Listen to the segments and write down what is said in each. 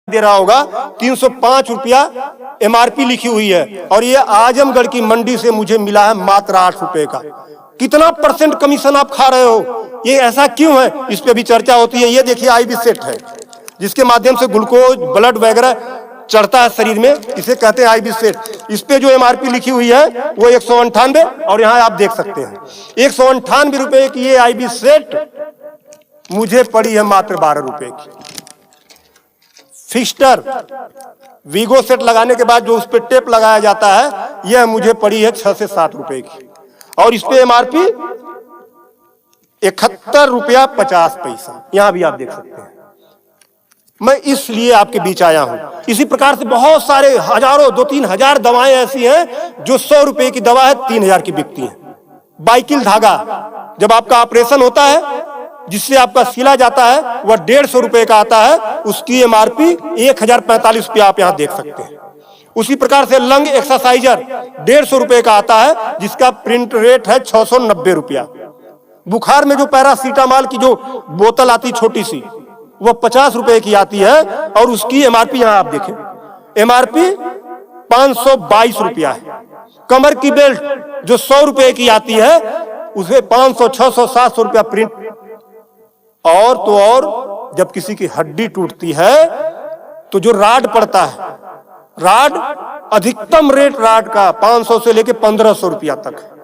दे रहा होगा 305 रुपया एमआरपी लिखी हुई है और ये आजमगढ़ की मंडी से मुझे मिला है मात्र 8 रुपए का। कितना परसेंट कमीशन आप खा रहे हो? ये ऐसा क्यों है? इस पे भी चर्चा होती है। ये देखिए आईबी सेट है जिसके माध्यम से ग्लूकोज ब्लड वगैरह चढ़ता है शरीर में, इसे कहते हैं आईबी सेट। इस पे जो एमआरपी लिखी हुई है वो 198 और यहाँ आप देख सकते हैं 198 रुपए की ये आईबी सेट मुझे पड़ी है मात्र 12 रुपए की। फिक्स्टर वीगो सेट लगाने के बाद जो उस पर टेप लगाया जाता है यह मुझे पड़ी है 6 से 7 रुपए की और इस पे एमआरपी 71 रुपया 50 पैसा। यहां भी आप देख सकते हैं। मैं इसलिए आपके बीच आया हूं। इसी प्रकार से बहुत सारे हजारों 2-3 हजार दवाएं ऐसी हैं जो 100 रुपए की दवा है 3000 की बिकती हैं। बाइकिल धागा जब आपका ऑपरेशन होता है जिससे आपका सिला जाता है वह 150 रुपए का आता है, उसकी एमआरपी 1045 रुपया आप यहां देख सकते हैं। उसी प्रकार से लंग एक्सरसाइजर 150 रुपए का आता है जिसका प्रिंट रेट है 690 रुपया। बुखार में जो पैरासीटामॉल की जो बोतल आती छोटी सी वह 50 रुपए की आती है और उसकी एमआरपी यहां आप देखें एमआरपी 522 रुपया है। कमर की बेल्ट जो 100 रुपए की आती है उसे 500, 600, 700 रुपया प्रिंट। और तो और जब किसी की हड्डी टूटती है तो जो राड पड़ता है, राड अधिकतम रेट राड का 500 से लेके 1500 रुपया तक है।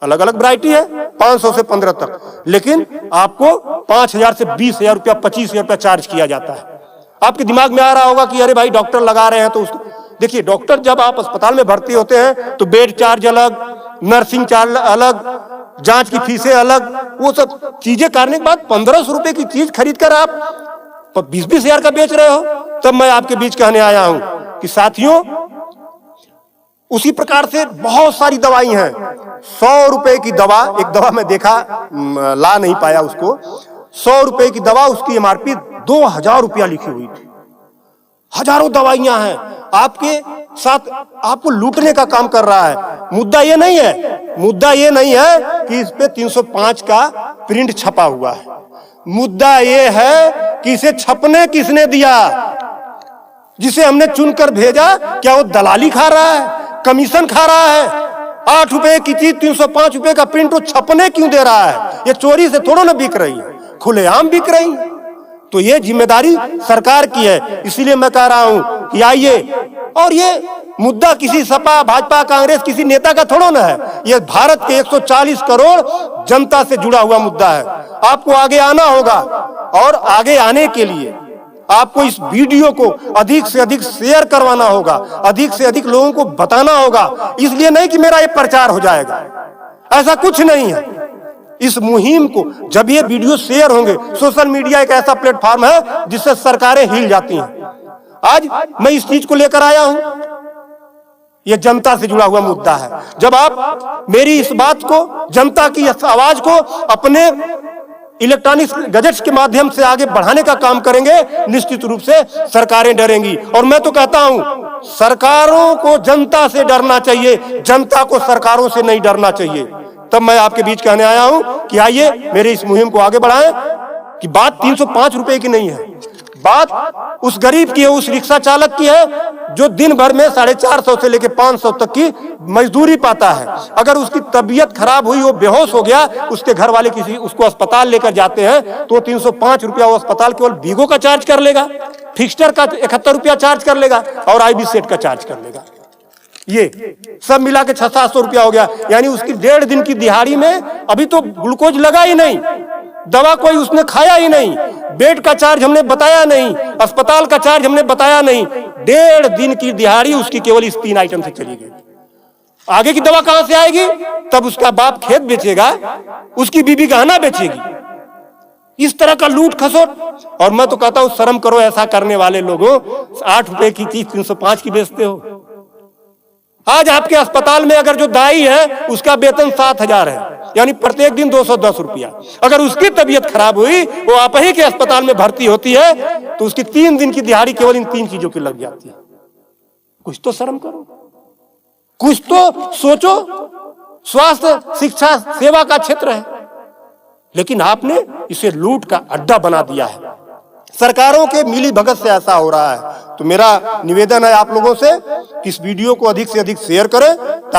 अलग अलग वैरायटी है 500 से 15 तक, लेकिन आपको 5000 से 20,000 रुपया 25,000 रुपया चार्ज किया जाता है। आपके दिमाग में आ रहा होगा कि अरे भाई डॉक्टर लगा रहे हैं तो उसको देखिए। डॉक्टर जब आप अस्पताल में भर्ती होते हैं तो बेड चार्ज अलग, नर्सिंग चार्ज अलग, जांच की फीसें अलग, वो सब चीजें करने के बाद 1500 रुपए की चीज खरीद कर आप 20-20 हजार का बेच रहे हो। तब मैं आपके बीच कहने आया हूं कि साथियों उसी प्रकार से बहुत सारी दवाई हैं। 100 रुपए की दवा, एक दवा मैं देखा ला नहीं पाया उसको, 100 रुपए की दवा उसकी एमआरपी 2000 रुपया लिखी हुई थी। हजारों दवाइयां हैं आपके साथ, आपको लूटने का काम कर रहा है। मुद्दा ये नहीं है, मुद्दा ये नहीं है कि इस पे 305 का प्रिंट छपा हुआ है। मुद्दा ये है कि इसे छपने किसने दिया? जिसे हमने चुनकर भेजा क्या वो दलाली खा रहा है, कमीशन खा रहा है? 8 रुपए की चीज 305 रुपए का प्रिंट वो छपने क्यों दे रहा है? ये चोरी से थोड़ा ना बिक रही है, खुलेआम बिक रही है। तो ये जिम्मेदारी सरकार की है। इसीलिए मैं कह रहा हूं कि आइए, और ये मुद्दा किसी सपा भाजपा कांग्रेस किसी नेता का थोड़ा ना है, ये भारत के 140 करोड़ जनता से जुड़ा हुआ मुद्दा है। आपको आगे आना होगा और आगे आने के लिए आपको इस वीडियो को अधिक से अधिक शेयर करवाना होगा, अधिक से अधिक लोगों को बताना होगा। इसलिए नहीं कि मेरा ये प्रचार हो जाएगा, ऐसा कुछ नहीं है। इस मुहिम को जब ये वीडियो शेयर होंगे, सोशल मीडिया एक ऐसा प्लेटफॉर्म है जिससे सरकारें हिल जाती हैं। आज मैं इस चीज को लेकर आया हूं, यह जनता से जुड़ा हुआ मुद्दा है। जब आप मेरी इस बात को, जनता की इस आवाज को अपने इलेक्ट्रॉनिक गैजेट्स के माध्यम से आगे बढ़ाने का काम करेंगे, निश्चित रूप से सरकारें डरेंगी। और मैं तो कहता हूं सरकारों को जनता से डरना चाहिए, जनता को सरकारों से नहीं डरना चाहिए। तब मैं आपके बीच कहने आया हूं कि आइए मेरे इस मुहिम को आगे बढ़ाएं। कि बात 305 रुपए की नहीं है, बात उस गरीब की है, उस रिक्शा चालक की है जो दिन भर में 450 से लेकर 500 तक की मजदूरी पाता है। अगर उसकी तबीयत खराब हुई, वो बेहोश हो गया, उसके घर वाले किसी उसको अस्पताल लेकर जाते हैं तो 305 रुपया वो अस्पताल केवल वीगो का चार्ज कर लेगा, फिक्स्टर का 71 रुपया चार्ज कर लेगा और आईबी सेट का चार्ज कर लेगा। ये सब मिला के 600-700 रुपया हो गया। यानी उसकी 1.5 दिन की दिहाड़ी में अभी तो ग्लूकोज लगा ही नहीं, दवा कोई उसने खाया ही नहीं, बेड का चार्ज हमने बताया नहीं, अस्पताल का चार्ज हमने बताया नहीं। 1.5 दिन की दिहाड़ी उसकी केवल इस 3 आइटम से चली गई। आगे की दवा कहां से आएगी? तब उसका बाप खेत बेचेगा, उसकी बीबी गहना बेचेगी। इस तरह का लूट खसोट। और मैं तो कहता हूं शर्म करो ऐसा करने वाले लोगों। 8 रुपए की चीज 305 की बेचते हो। आज आपके अस्पताल में अगर जो दाई है उसका वेतन 7,000 है, यानी प्रत्येक दिन 210 रुपया। अगर उसकी तबीयत खराब हुई, वो आप ही के अस्पताल में भर्ती होती है तो उसकी 3 दिन की दिहाड़ी केवल इन 3 चीजों की लग जाती है। कुछ तो शर्म करो, कुछ तो सोचो। स्वास्थ्य, शिक्षा, सेवा का क्षेत्र है, लेकिन आपने इसे लूट का अड्डा बना दिया है। सरकारों के मिली भगत से ऐसा हो रहा है। तो मेरा निवेदन है आप लोगों से कि इस वीडियो को अधिक से अधिक शेयर करें।